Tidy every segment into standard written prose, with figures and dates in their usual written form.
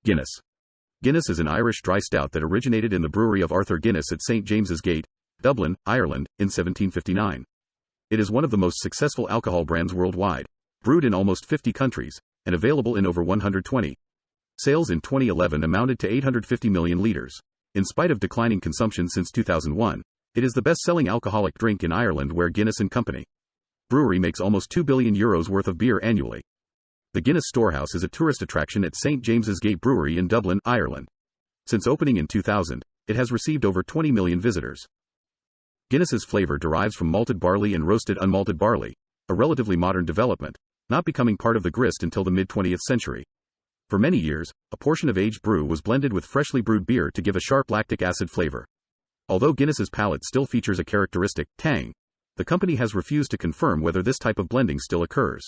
Guinness. Guinness is an Irish dry stout that originated in the brewery of Arthur Guinness at St. James's Gate, Dublin, Ireland, in 1759. It is one of the most successful alcohol brands worldwide, brewed in almost 50 countries, and available in over 120. Sales in 2011 amounted to 850 million litres. In spite of declining consumption since 2001, it is the best-selling alcoholic drink in Ireland, where Guinness and Company Brewery makes almost €2 billion worth of beer annually. The Guinness Storehouse is a tourist attraction at St. James's Gate Brewery in Dublin, Ireland. Since opening in 2000, it has received over 20 million visitors. Guinness's flavor derives from malted barley and roasted unmalted barley, a relatively modern development, not becoming part of the grist until the mid-20th century. For many years, a portion of aged brew was blended with freshly brewed beer to give a sharp lactic acid flavor. Although Guinness's palate still features a characteristic tang, the company has refused to confirm whether this type of blending still occurs.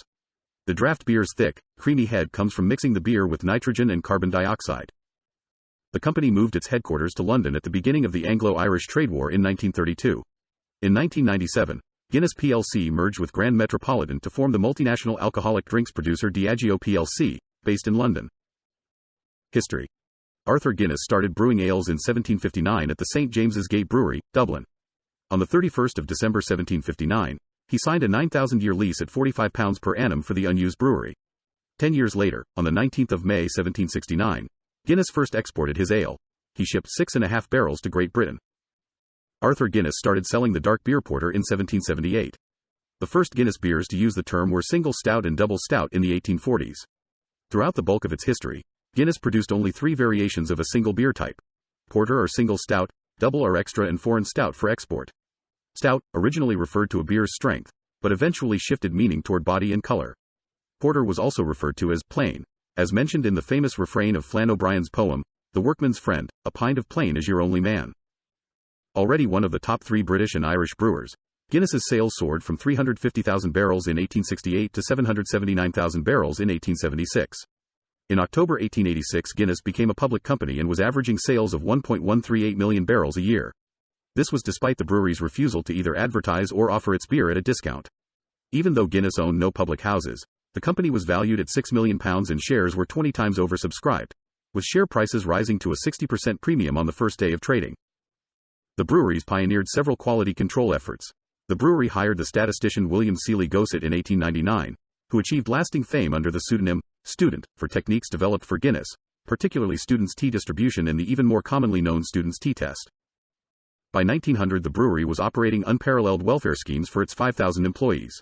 The draft beer's thick, creamy head comes from mixing the beer with nitrogen and carbon dioxide. The company moved its headquarters to London at the beginning of the Anglo-Irish Trade War in 1932. In 1997, Guinness plc merged with Grand Metropolitan to form the multinational alcoholic drinks producer Diageo plc, based in London. History. Arthur Guinness started brewing ales in 1759 at the St. James's Gate Brewery, Dublin. On the 31st of December 1759, he signed a 9,000-year lease at £45 per annum for the unused brewery. 10 years later, on the 19th of May 1769, Guinness first exported his ale. He shipped 6.5 barrels to Great Britain. Arthur Guinness started selling the dark beer porter in 1778. The first Guinness beers to use the term were single stout and double stout in the 1840s. Throughout the bulk of its history, Guinness produced only 3 variations of a single beer type: porter or single stout, double or extra, and foreign stout for export. Stout originally referred to a beer's strength, but eventually shifted meaning toward body and color. Porter was also referred to as plain, as mentioned in the famous refrain of Flann O'Brien's poem, The Workman's Friend, "A pint of plain is your only man." Already one of the top 3 British and Irish brewers, Guinness's sales soared from 350,000 barrels in 1868 to 779,000 barrels in 1876. In October 1886, Guinness became a public company and was averaging sales of 1.138 million barrels a year. This was despite the brewery's refusal to either advertise or offer its beer at a discount. Even though Guinness owned no public houses, the company was valued at £6 million and shares were 20 times oversubscribed, with share prices rising to a 60% premium on the first day of trading. The breweries pioneered several quality control efforts. The brewery hired the statistician William Seeley Gossett in 1899, who achieved lasting fame under the pseudonym Student for techniques developed for Guinness, particularly Student's tea distribution and the even more commonly known Student's tea test. By 1900, the brewery was operating unparalleled welfare schemes for its 5,000 employees.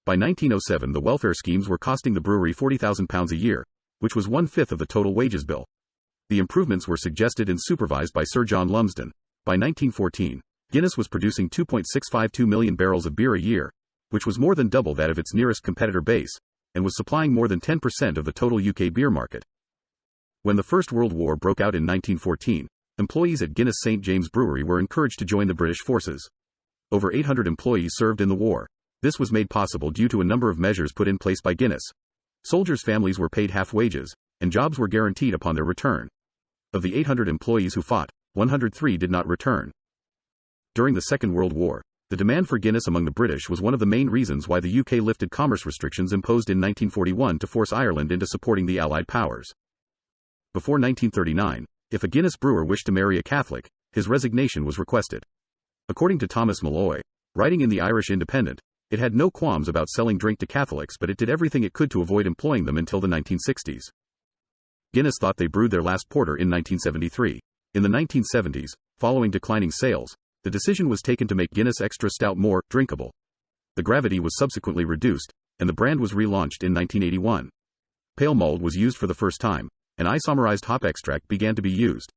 By 1907, the welfare schemes were costing the brewery £40,000 a year, which was 1/5 of the total wages bill. The improvements were suggested and supervised by Sir John Lumsden. By 1914, Guinness was producing 2.652 million barrels of beer a year, which was more than double that of its nearest competitor Base, and was supplying more than 10% of the total UK beer market. When the First World War broke out in 1914, employees at Guinness St. James Brewery were encouraged to join the British forces. Over 800 employees served in the war. This was made possible due to a number of measures put in place by Guinness. Soldiers' families were paid half wages, and jobs were guaranteed upon their return. Of the 800 employees who fought, 103 did not return. During the Second World War, the demand for Guinness among the British was one of the main reasons why the UK lifted commerce restrictions imposed in 1941 to force Ireland into supporting the Allied powers. Before 1939, if a Guinness brewer wished to marry a Catholic, his resignation was requested. According to Thomas Malloy, writing in the Irish Independent, it had no qualms about selling drink to Catholics, but it did everything it could to avoid employing them until the 1960s. Guinness thought they brewed their last porter in 1973. In the 1970s, following declining sales, the decision was taken to make Guinness Extra Stout more drinkable. The gravity was subsequently reduced, and the brand was relaunched in 1981. Pale malt was used for the first time, and isomerized hop extract began to be used.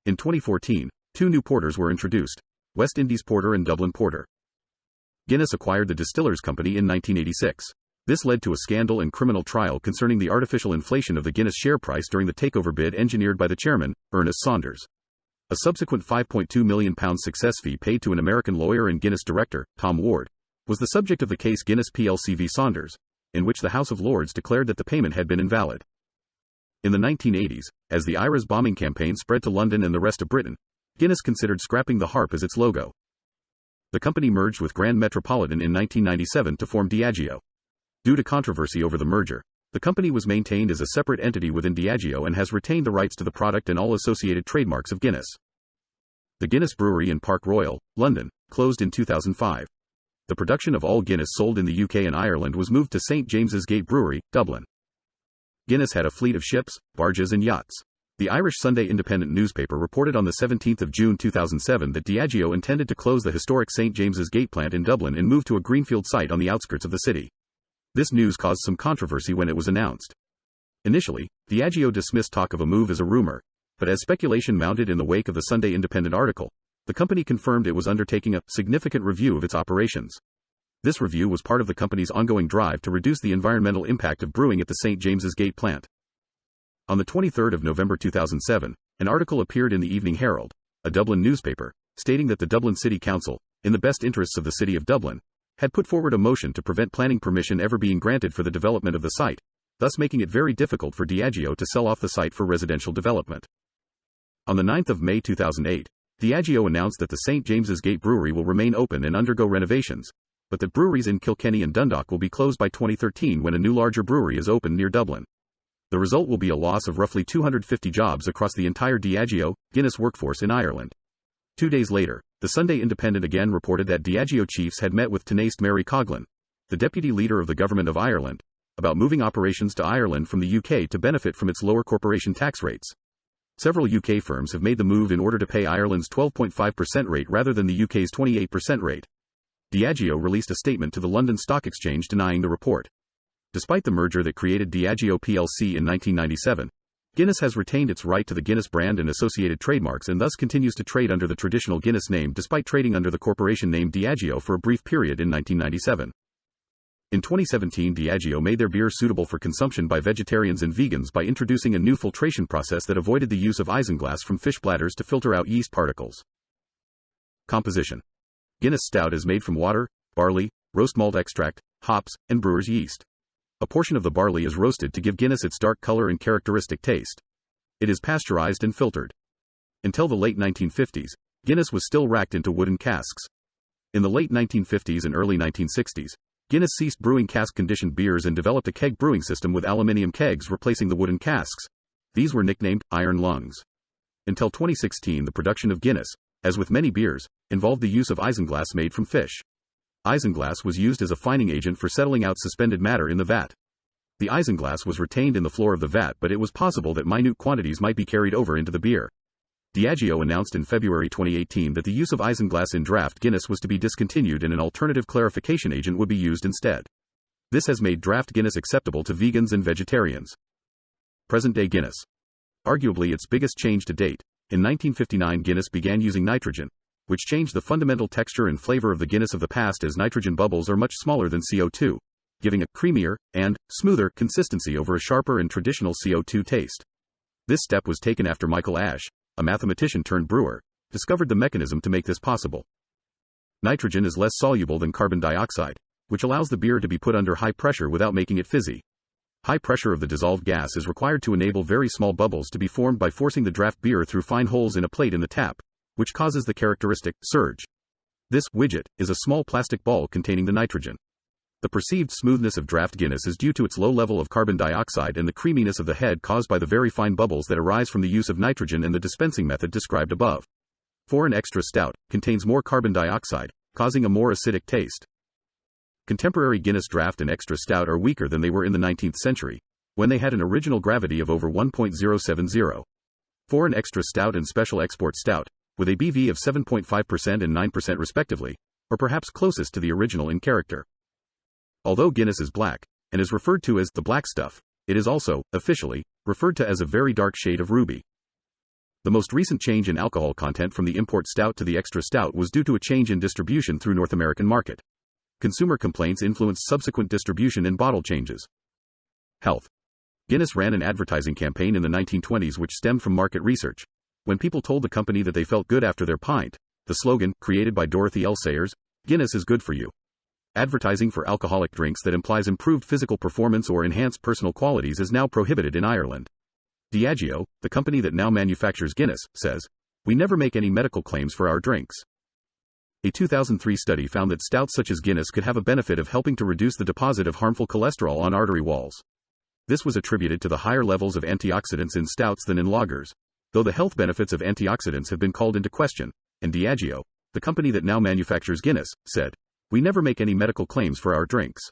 In 2014, 2 new porters were introduced: West Indies Porter and Dublin Porter. Guinness acquired the Distillers Company in 1986. This led to a scandal and criminal trial concerning the artificial inflation of the Guinness share price during the takeover bid engineered by the chairman, Ernest Saunders. A subsequent £5.2 million success fee paid to an American lawyer and Guinness director, Tom Ward, was the subject of the case Guinness plc v Saunders, in which the House of Lords declared that the payment had been invalid. In the 1980s, as the IRA's bombing campaign spread to London and the rest of Britain, Guinness considered scrapping the harp as its logo. The company merged with Grand Metropolitan in 1997 to form Diageo. Due to controversy over the merger, The company was maintained as a separate entity within Diageo and has retained the rights to the product and all associated trademarks of Guinness. The Guinness Brewery in Park Royal, London, closed in 2005. The production of all Guinness sold in the UK and Ireland was moved to St James's Gate Brewery, Dublin. Guinness had a fleet of ships, barges and yachts. The Irish Sunday Independent newspaper reported on the 17th of June 2007 that Diageo intended to close the historic St James's Gate plant in Dublin and move to a greenfield site on the outskirts of the city. This news caused some controversy when it was announced. Initially, Diageo dismissed talk of a move as a rumor, but as speculation mounted in the wake of the Sunday Independent article, the company confirmed it was undertaking a significant review of its operations. This review was part of the company's ongoing drive to reduce the environmental impact of brewing at the St James's Gate plant. On the 23rd of November 2007, an article appeared in the Evening Herald, a Dublin newspaper, stating that the Dublin City Council, in the best interests of the city of Dublin, had put forward a motion to prevent planning permission ever being granted for the development of the site, thus making it very difficult for Diageo to sell off the site for residential development. On the 9th of May 2008, Diageo announced that the St James's Gate Brewery will remain open and undergo renovations, but that breweries in Kilkenny and Dundalk will be closed by 2013 when a new larger brewery is opened near Dublin. The result will be a loss of roughly 250 jobs across the entire Diageo, Guinness workforce in Ireland. 2 days later, the Sunday Independent again reported that Diageo chiefs had met with Tánaiste Mary Coughlan, the deputy leader of the Government of Ireland, about moving operations to Ireland from the UK to benefit from its lower corporation tax rates. Several UK firms have made the move in order to pay Ireland's 12.5% rate rather than the UK's 28% rate. Diageo released a statement to the London Stock Exchange denying the report. Despite the merger that created Diageo plc in 1997, Guinness has retained its right to the Guinness brand and associated trademarks and thus continues to trade under the traditional Guinness name despite trading under the corporation name Diageo for a brief period in 1997. In 2017, Diageo made their beer suitable for consumption by vegetarians and vegans by introducing a new filtration process that avoided the use of isinglass from fish bladders to filter out yeast particles. Composition: Guinness Stout is made from water, barley, roast malt extract, hops, and brewer's yeast. A portion of the barley is roasted to give Guinness its dark color and characteristic taste. It is pasteurized and filtered. Until the late 1950s, Guinness was still racked into wooden casks. In the late 1950s and early 1960s, Guinness ceased brewing cask-conditioned beers and developed a keg brewing system with aluminium kegs replacing the wooden casks. These were nicknamed iron lungs. Until 2016, the production of Guinness, as with many beers, involved the use of isinglass made from fish. Isinglass was used as a fining agent for settling out suspended matter in the vat. The isinglass was retained in the floor of the vat, but it was possible that minute quantities might be carried over into the beer. Diageo announced in February 2018 that the use of isinglass in draft Guinness was to be discontinued and an alternative clarification agent would be used instead. This has made draft Guinness acceptable to vegans and vegetarians. Present-day Guinness. Arguably its biggest change to date, in 1959 Guinness began using nitrogen, which changed the fundamental texture and flavor of the Guinness of the past as nitrogen bubbles are much smaller than CO2, giving a creamier and smoother consistency over a sharper and traditional CO2 taste. This step was taken after Michael Ash, a mathematician turned brewer, discovered the mechanism to make this possible. Nitrogen is less soluble than carbon dioxide, which allows the beer to be put under high pressure without making it fizzy. High pressure of the dissolved gas is required to enable very small bubbles to be formed by forcing the draft beer through fine holes in a plate in the tap, which causes the characteristic surge. This widget is a small plastic ball containing the nitrogen. The perceived smoothness of draft Guinness is due to its low level of carbon dioxide and the creaminess of the head caused by the very fine bubbles that arise from the use of nitrogen and the dispensing method described above. Foreign Extra Stout contains more carbon dioxide, causing a more acidic taste. Contemporary Guinness Draft and Extra Stout are weaker than they were in the 19th century, when they had an original gravity of over 1.070. Foreign Extra Stout and Special Export Stout, with a BV of 7.5% and 9% respectively, are perhaps closest to the original in character. Although Guinness is black, and is referred to as the black stuff, it is also, officially, referred to as a very dark shade of ruby. The most recent change in alcohol content from the import stout to the extra stout was due to a change in distribution through North American market. Consumer complaints influenced subsequent distribution and bottle changes. Health. Guinness ran an advertising campaign in the 1920s which stemmed from market research. When people told the company that they felt good after their pint, the slogan, created by Dorothy L. Sayers, "Guinness is good for you." Advertising for alcoholic drinks that implies improved physical performance or enhanced personal qualities is now prohibited in Ireland. Diageo, the company that now manufactures Guinness, says, "We never make any medical claims for our drinks." A 2003 study found that stouts such as Guinness could have a benefit of helping to reduce the deposit of harmful cholesterol on artery walls. This was attributed to the higher levels of antioxidants in stouts than in lagers, though the health benefits of antioxidants have been called into question, and Diageo, the company that now manufactures Guinness, said, "We never make any medical claims for our drinks."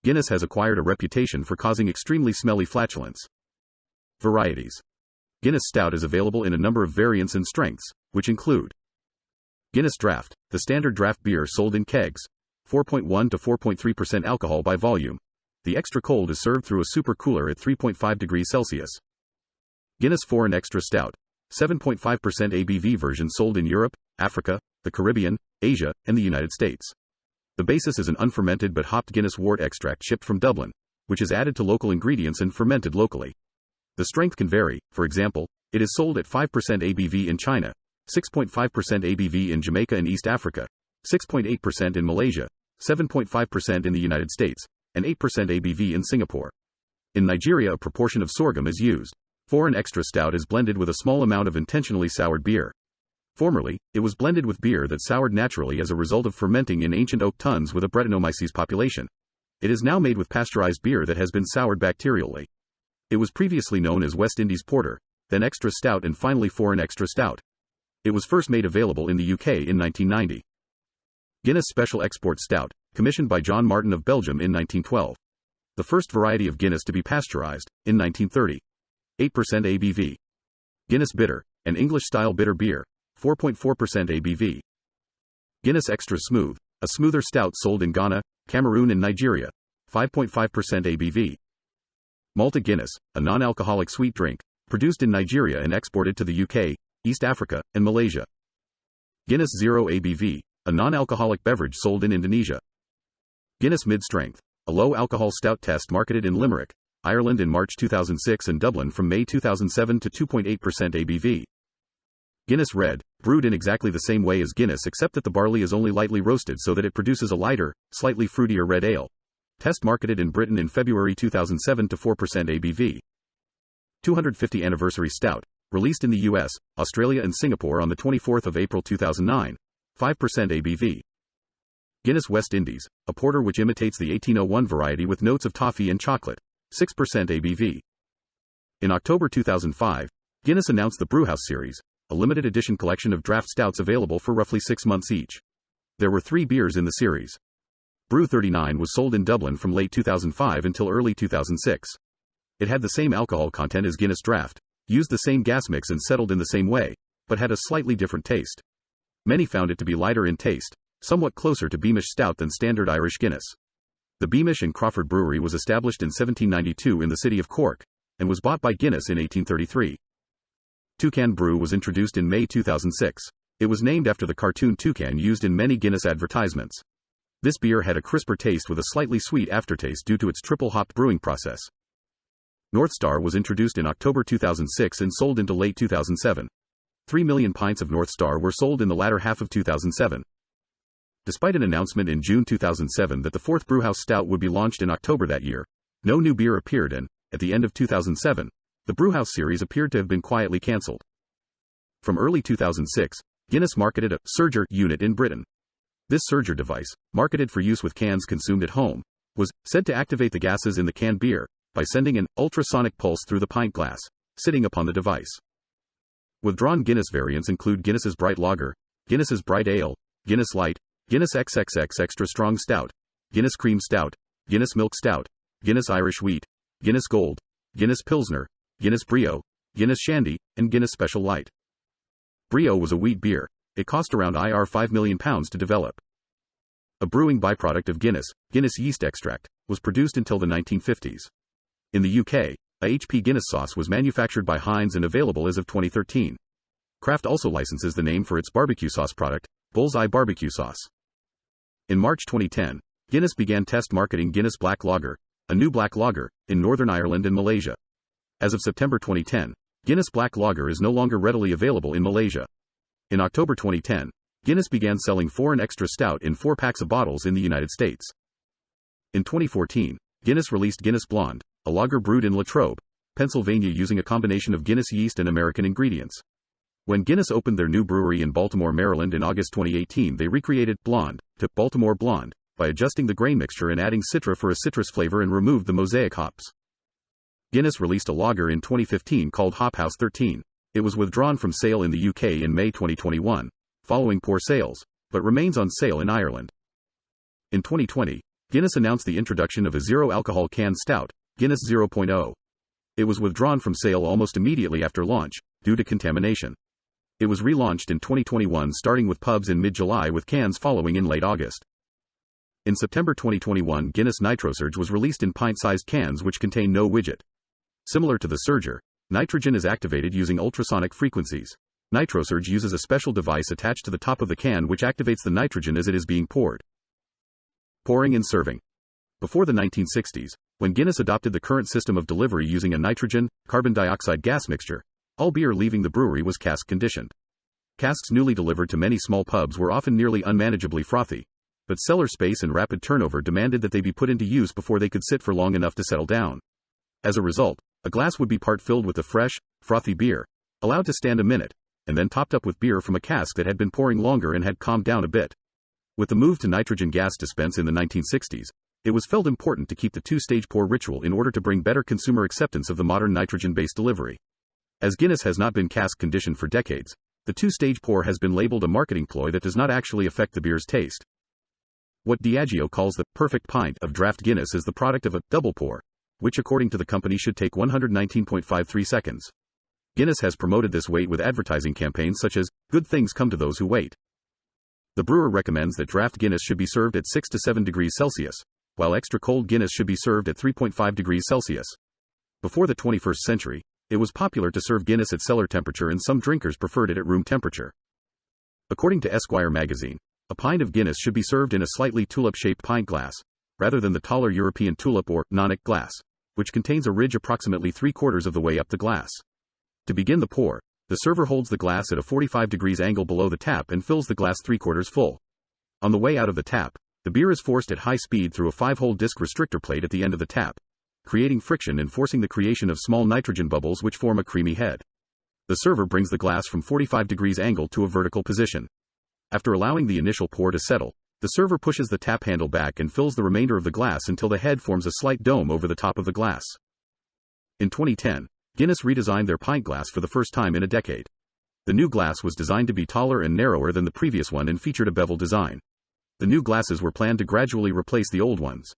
Guinness has acquired a reputation for causing extremely smelly flatulence. Varieties. Guinness Stout is available in a number of variants and strengths, which include Guinness Draft, the standard draft beer sold in kegs, 4.1 to 4.3% alcohol by volume. The extra cold is served through a super cooler at 3.5 degrees Celsius. Guinness Foreign Extra Stout, 7.5% ABV version sold in Europe, Africa, the Caribbean, Asia, and the United States. The basis is an unfermented but hopped Guinness wort extract shipped from Dublin, which is added to local ingredients and fermented locally. The strength can vary. For example, it is sold at 5% ABV in China, 6.5% ABV in Jamaica and East Africa, 6.8% in Malaysia, 7.5% in the United States, and 8% ABV in Singapore. In Nigeria, a proportion of sorghum is used. Foreign Extra Stout is blended with a small amount of intentionally soured beer. Formerly, it was blended with beer that soured naturally as a result of fermenting in ancient oak tuns with a Brettanomyces population. It is now made with pasteurized beer that has been soured bacterially. It was previously known as West Indies Porter, then Extra Stout, and finally Foreign Extra Stout. It was first made available in the UK in 1990. Guinness Special Export Stout, commissioned by John Martin of Belgium in 1912. The first variety of Guinness to be pasteurized, in 1930. 8% ABV. Guinness Bitter, an English-style bitter beer, 4.4% ABV. Guinness Extra Smooth, a smoother stout sold in Ghana, Cameroon and Nigeria, 5.5% ABV. Malta Guinness, a non-alcoholic sweet drink, produced in Nigeria and exported to the UK, East Africa, and Malaysia. Guinness Zero ABV, a non-alcoholic beverage sold in Indonesia. Guinness Mid-Strength, a low-alcohol stout test marketed in Limerick, Ireland in March 2006 and Dublin from May 2007 to 2.8% ABV. Guinness Red, brewed in exactly the same way as Guinness except that the barley is only lightly roasted so that it produces a lighter, slightly fruitier red ale. Test marketed in Britain in February 2007 to 4% ABV. 250 Anniversary Stout, released in the US, Australia and Singapore on the 24th of April 2009, 5% ABV. Guinness West Indies, a porter which imitates the 1801 variety with notes of toffee and chocolate, 6% ABV. In October 2005, Guinness announced the Brewhouse Series, a limited edition collection of draft stouts available for roughly 6 months each. There were 3 beers in the series. Brew 39 was sold in Dublin from late 2005 until early 2006. It had the same alcohol content as Guinness Draft, used the same gas mix and settled in the same way, but had a slightly different taste. Many found it to be lighter in taste, somewhat closer to Beamish Stout than standard Irish Guinness. The Beamish and Crawford Brewery was established in 1792 in the city of Cork, and was bought by Guinness in 1833. Toucan Brew was introduced in May 2006. It was named after the cartoon toucan used in many Guinness advertisements. This beer had a crisper taste with a slightly sweet aftertaste due to its triple-hopped brewing process. North Star was introduced in October 2006 and sold into late 2007. 3 million pints of North Star were sold in the latter half of 2007. Despite an announcement in June 2007 that the fourth Brewhouse Stout would be launched in October that year, no new beer appeared and, at the end of 2007, the Brewhouse series appeared to have been quietly cancelled. From early 2006, Guinness marketed a Surger unit in Britain. This Surger device, marketed for use with cans consumed at home, was said to activate the gases in the canned beer by sending an ultrasonic pulse through the pint glass, sitting upon the device. Withdrawn Guinness variants include Guinness's Bright Lager, Guinness's Bright Ale, Guinness Light, Guinness XXX Extra Strong Stout, Guinness Cream Stout, Guinness Milk Stout, Guinness Irish Wheat, Guinness Gold, Guinness Pilsner, Guinness Brio, Guinness Shandy, and Guinness Special Light. Brio was a wheat beer. It cost around £5 million to develop. A brewing byproduct of Guinness, Guinness yeast extract, was produced until the 1950s. In the UK, a HP Guinness sauce was manufactured by Heinz and available as of 2013. Kraft also licenses the name for its barbecue sauce product, Bullseye Barbecue Sauce. In March 2010, Guinness began test marketing Guinness Black Lager, a new black lager, in Northern Ireland and Malaysia. As of September 2010, Guinness Black Lager is no longer readily available in Malaysia. In October 2010, Guinness began selling Foreign Extra Stout in 4 packs of bottles in the United States. In 2014, Guinness released Guinness Blonde, a lager brewed in Latrobe, Pennsylvania using a combination of Guinness yeast and American ingredients. When Guinness opened their new brewery in Baltimore, Maryland in August 2018, they recreated Blonde to Baltimore Blonde by adjusting the grain mixture and adding Citra for a citrus flavor and removed the mosaic hops. Guinness released a lager in 2015 called Hop House 13. It was withdrawn from sale in the UK in May 2021, following poor sales, but remains on sale in Ireland. In 2020, Guinness announced the introduction of a zero-alcohol canned stout, Guinness 0.0. It was withdrawn from sale almost immediately after launch, due to contamination. It was relaunched in 2021 starting with pubs in mid-July with cans following in late August. In September 2021, Guinness NitroSurge was released in pint-sized cans which contain no widget. Similar to the Surger, nitrogen is activated using ultrasonic frequencies. NitroSurge uses a special device attached to the top of the can which activates the nitrogen as it is being poured. Pouring and serving. Before the 1960s, when Guinness adopted the current system of delivery using a nitrogen, carbon dioxide gas mixture, all beer leaving the brewery was cask conditioned. Casks newly delivered to many small pubs were often nearly unmanageably frothy, but cellar space and rapid turnover demanded that they be put into use before they could sit for long enough to settle down. As a result, a glass would be part filled with the fresh, frothy beer, allowed to stand a minute, and then topped up with beer from a cask that had been pouring longer and had calmed down a bit. With the move to nitrogen gas dispense in the 1960s, it was felt important to keep the two-stage pour ritual in order to bring better consumer acceptance of the modern nitrogen-based delivery. As Guinness has not been cask conditioned for decades, the two-stage pour has been labeled a marketing ploy that does not actually affect the beer's taste. What Diageo calls the perfect pint of draft Guinness is the product of a double pour, which according to the company should take 119.53 seconds. Guinness has promoted this wait with advertising campaigns such as, "Good things come to those who wait." The brewer recommends that draft Guinness should be served at 6 to 7 degrees Celsius, while extra cold Guinness should be served at 3.5 degrees Celsius. Before the 21st century, it was popular to serve Guinness at cellar temperature and some drinkers preferred it at room temperature. According to Esquire magazine, a pint of Guinness should be served in a slightly tulip-shaped pint glass, rather than the taller European tulip or nonic glass, which contains a ridge approximately 3/4 of the way up the glass. To begin the pour, the server holds the glass at a 45 degrees angle below the tap and fills the glass 3/4 full. On the way out of the tap, the beer is forced at high speed through a 5-hole disc restrictor plate at the end of the tap, creating friction and forcing the creation of small nitrogen bubbles which form a creamy head. The server brings the glass from 45 degrees angle to a vertical position. After allowing the initial pour to settle, the server pushes the tap handle back and fills the remainder of the glass until the head forms a slight dome over the top of the glass. In 2010, Guinness redesigned their pint glass for the first time in a decade. The new glass was designed to be taller and narrower than the previous one and featured a bevel design. The new glasses were planned to gradually replace the old ones.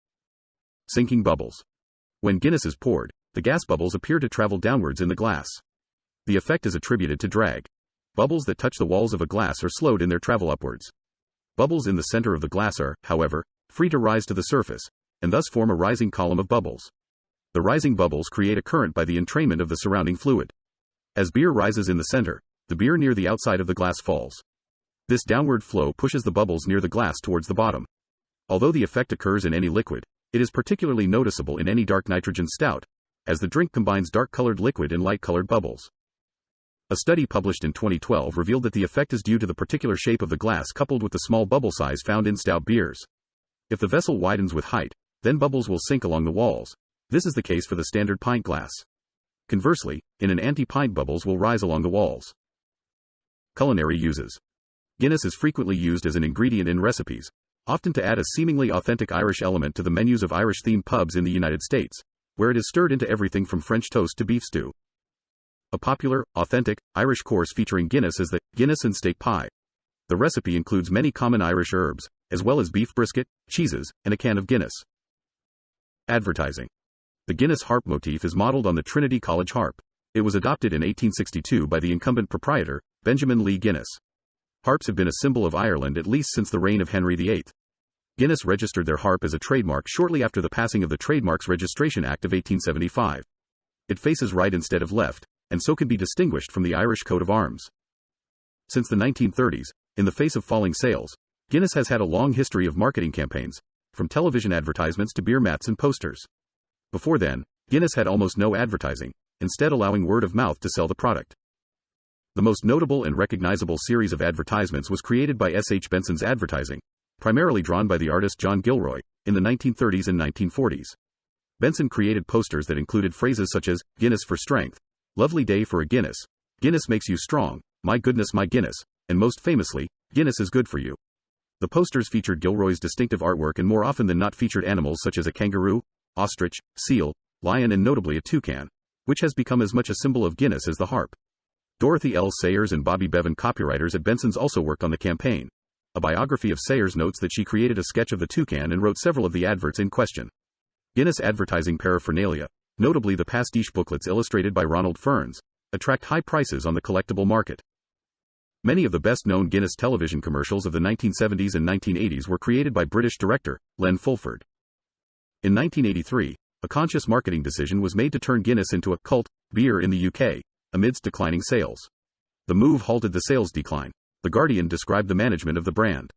Sinking bubbles. When Guinness is poured, the gas bubbles appear to travel downwards in the glass. The effect is attributed to drag. Bubbles that touch the walls of a glass are slowed in their travel upwards. Bubbles in the center of the glass are, however, free to rise to the surface, and thus form a rising column of bubbles. The rising bubbles create a current by the entrainment of the surrounding fluid. As beer rises in the center, the beer near the outside of the glass falls. This downward flow pushes the bubbles near the glass towards the bottom. Although the effect occurs in any liquid, it is particularly noticeable in any dark nitrogen stout, as the drink combines dark-colored liquid and light-colored bubbles. A study published in 2012 revealed that the effect is due to the particular shape of the glass coupled with the small bubble size found in stout beers. If the vessel widens with height, then bubbles will sink along the walls. This is the case for the standard pint glass. Conversely, in an anti-pint bubbles will rise along the walls. Culinary uses. Guinness is frequently used as an ingredient in recipes, often to add a seemingly authentic Irish element to the menus of Irish-themed pubs in the United States, where it is stirred into everything from French toast to beef stew. A popular, authentic, Irish course featuring Guinness is the Guinness and steak pie. The recipe includes many common Irish herbs, as well as beef brisket, cheeses, and a can of Guinness. Advertising. The Guinness harp motif is modeled on the Trinity College harp. It was adopted in 1862 by the incumbent proprietor, Benjamin Lee Guinness. Harps have been a symbol of Ireland at least since the reign of Henry VIII. Guinness registered their harp as a trademark shortly after the passing of the Trademarks Registration Act of 1875. It faces right instead of left, and so can be distinguished from the Irish coat of arms. Since the 1930s, in the face of falling sales, Guinness has had a long history of marketing campaigns, from television advertisements to beer mats and posters. Before then, Guinness had almost no advertising, instead allowing word of mouth to sell the product. The most notable and recognizable series of advertisements was created by S. H. Benson's advertising, primarily drawn by the artist John Gilroy, in the 1930s and 1940s. Benson created posters that included phrases such as, "Guinness for strength," "Lovely day for a Guinness," "Guinness makes you strong," "My goodness my Guinness," and most famously, "Guinness is good for you." The posters featured Gilroy's distinctive artwork and more often than not featured animals such as a kangaroo, ostrich, seal, lion and notably a toucan, which has become as much a symbol of Guinness as the harp. Dorothy L. Sayers and Bobby Bevan, copywriters at Benson's, also worked on the campaign. A biography of Sayers notes that she created a sketch of the toucan and wrote several of the adverts in question. Guinness advertising paraphernalia, notably the pastiche booklets illustrated by Ronald Ferns, attract high prices on the collectible market. Many of the best-known Guinness television commercials of the 1970s and 1980s were created by British director Len Fulford. In 1983, a conscious marketing decision was made to turn Guinness into a cult beer in the UK, amidst declining sales. The move halted the sales decline. The Guardian described the management of the brand.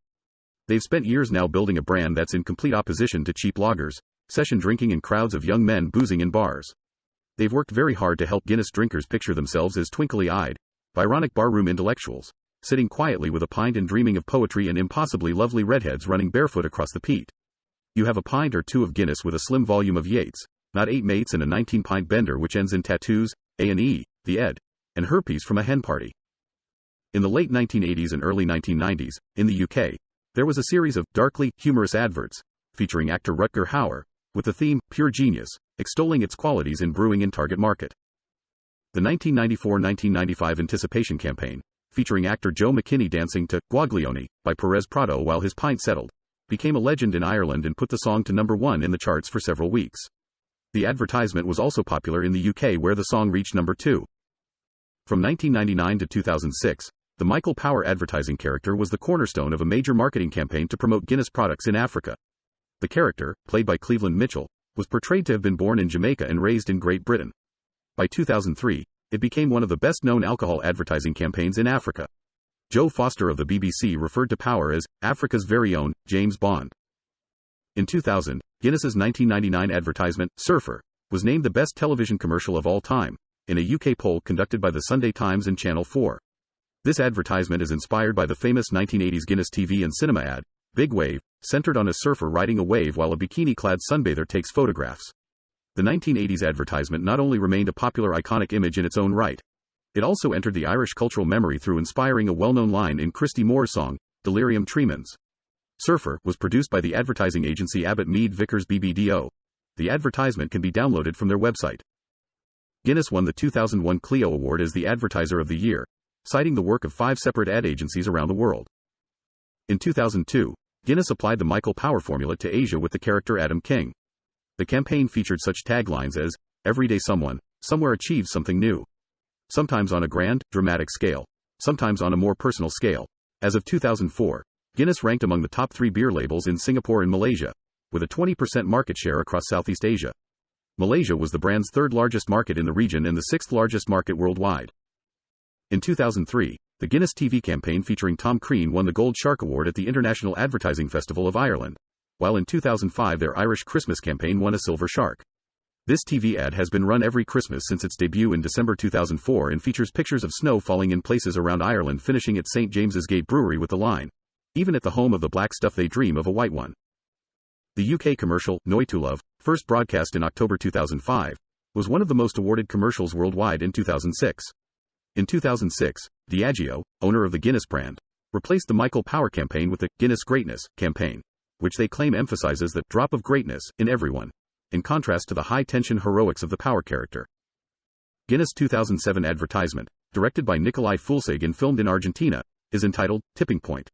They've spent years now building a brand that's in complete opposition to cheap lagers, session drinking and crowds of young men boozing in bars. They've worked very hard to help Guinness drinkers picture themselves as twinkly-eyed, Byronic barroom intellectuals, sitting quietly with a pint and dreaming of poetry and impossibly lovely redheads running barefoot across the peat. You have a pint or two of Guinness with a slim volume of Yeats, not 8 mates and a 19-pint bender which ends in tattoos, A&E, the Ed, and herpes from a hen party. In the late 1980s and early 1990s, in the UK, there was a series of darkly humorous adverts, featuring actor Rutger Hauer, with the theme, Pure Genius, extolling its qualities in brewing in target market. The 1994-1995 anticipation campaign, featuring actor Joe McKinney dancing to Guaglione by Perez Prado while his pint settled, became a legend in Ireland and put the song to number 1 in the charts for several weeks. The advertisement was also popular in the UK where the song reached number 2. From 1999 to 2006, the Michael Power advertising character was the cornerstone of a major marketing campaign to promote Guinness products in Africa. The character, played by Cleveland Mitchell, was portrayed to have been born in Jamaica and raised in Great Britain. By 2003, it became one of the best-known alcohol advertising campaigns in Africa. Joe Foster of the BBC referred to Power as Africa's very own James Bond. In 2000, Guinness's 1999 advertisement, Surfer, was named the best television commercial of all time, in a UK poll conducted by the Sunday Times and Channel 4. This advertisement is inspired by the famous 1980s Guinness TV and cinema ad, Big Wave, centered on a surfer riding a wave while a bikini-clad sunbather takes photographs. The 1980s advertisement not only remained a popular iconic image in its own right, it also entered the Irish cultural memory through inspiring a well-known line in Christy Moore's song, Delirium Tremens. Surfer was produced by the advertising agency Abbott Mead Vickers BBDO. The advertisement can be downloaded from their website. Guinness won the 2001 Clio Award as the Advertiser of the Year, citing the work of 5 separate ad agencies around the world. In 2002, Guinness applied the Michael Power formula to Asia with the character Adam King. The campaign featured such taglines as, "Everyday someone, somewhere achieves something new." Sometimes on a grand, dramatic scale, sometimes on a more personal scale. As of 2004, Guinness ranked among the top 3 beer labels in Singapore and Malaysia, with a 20% market share across Southeast Asia. Malaysia was the brand's 3rd largest market in the region and the 6th largest market worldwide. In 2003, the Guinness TV campaign featuring Tom Crean won the Gold Shark Award at the International Advertising Festival of Ireland, while in 2005 their Irish Christmas campaign won a Silver Shark. This TV ad has been run every Christmas since its debut in December 2004 and features pictures of snow falling in places around Ireland, finishing at St. James's Gate Brewery with the line, "Even at the home of the black stuff they dream of a white one." The UK commercial, Noi to Love, first broadcast in October 2005, was one of the most awarded commercials worldwide in 2006. In 2006, Diageo, owner of the Guinness brand, replaced the Michael Power campaign with the Guinness Greatness campaign, which they claim emphasizes the drop of greatness in everyone, in contrast to the high-tension heroics of the Power character. Guinness' 2007 advertisement, directed by Nikolai Fulsig and filmed in Argentina, is entitled Tipping Point.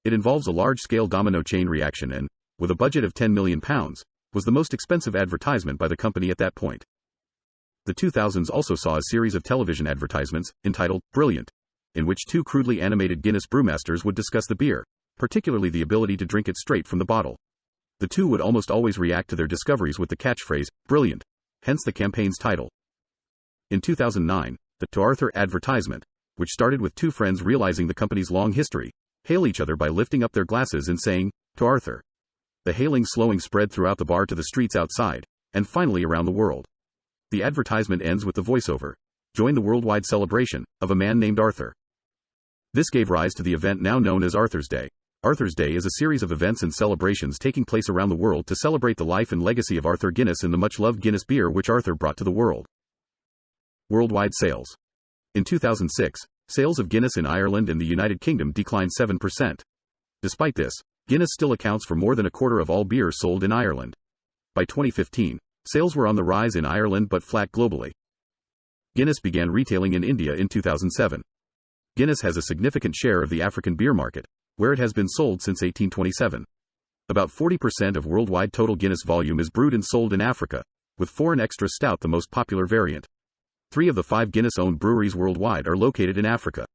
It involves a large-scale domino chain reaction and, with a budget of £10 million, was the most expensive advertisement by the company at that point. The 2000s also saw a series of television advertisements, entitled Brilliant, in which 2 crudely animated Guinness brewmasters would discuss the beer, particularly the ability to drink it straight from the bottle. The 2 would almost always react to their discoveries with the catchphrase, "Brilliant," hence the campaign's title. In 2009, the To Arthur advertisement, which started with 2 friends realizing the company's long history, hail each other by lifting up their glasses and saying, "To Arthur." The hailing slowing spread throughout the bar to the streets outside, and finally around the world. The advertisement ends with the voiceover, "Join the worldwide celebration of a man named Arthur." This gave rise to the event now known as Arthur's Day. Arthur's Day is a series of events and celebrations taking place around the world to celebrate the life and legacy of Arthur Guinness and the much-loved Guinness beer which Arthur brought to the world. Worldwide sales. In 2006, sales of Guinness in Ireland and the United Kingdom declined 7%. Despite this, Guinness still accounts for more than a quarter of all beer sold in Ireland. By 2015, Sales were on the rise in Ireland but flat globally. Guinness began retailing in India in 2007. Guinness has a significant share of the African beer market, where it has been sold since 1827. About 40% of worldwide total Guinness volume is brewed and sold in Africa, with Foreign Extra Stout the most popular variant. 3 of the 5 Guinness-owned breweries worldwide are located in Africa.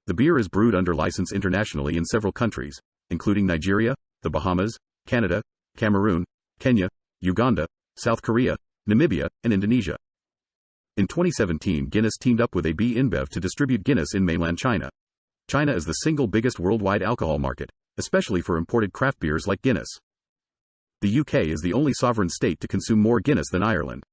The beer is brewed under license internationally in several countries, including Nigeria, the Bahamas, Canada, Cameroon, Kenya, Uganda, South Korea, Namibia, and Indonesia. In 2017, Guinness teamed up with AB InBev to distribute Guinness in mainland China. China is the single biggest worldwide alcohol market, especially for imported craft beers like Guinness. The UK is the only sovereign state to consume more Guinness than Ireland.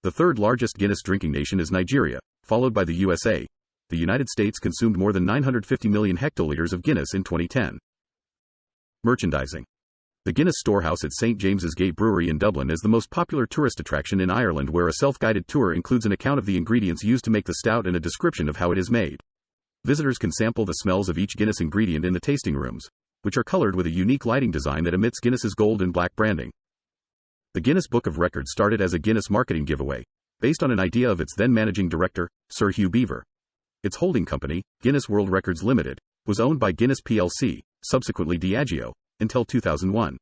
The third largest Guinness drinking nation is Nigeria, followed by the USA. The United States consumed more than 950 million hectoliters of Guinness in 2010. Merchandising. The Guinness Storehouse at St. James's Gate Brewery in Dublin is the most popular tourist attraction in Ireland, where a self-guided tour includes an account of the ingredients used to make the stout and a description of how it is made. Visitors can sample the smells of each Guinness ingredient in the tasting rooms, which are colored with a unique lighting design that emits Guinness's gold and black branding. The Guinness Book of Records started as a Guinness marketing giveaway, based on an idea of its then managing director, Sir Hugh Beaver. Its holding company, Guinness World Records Limited, was owned by Guinness plc, subsequently Diageo, until 2001.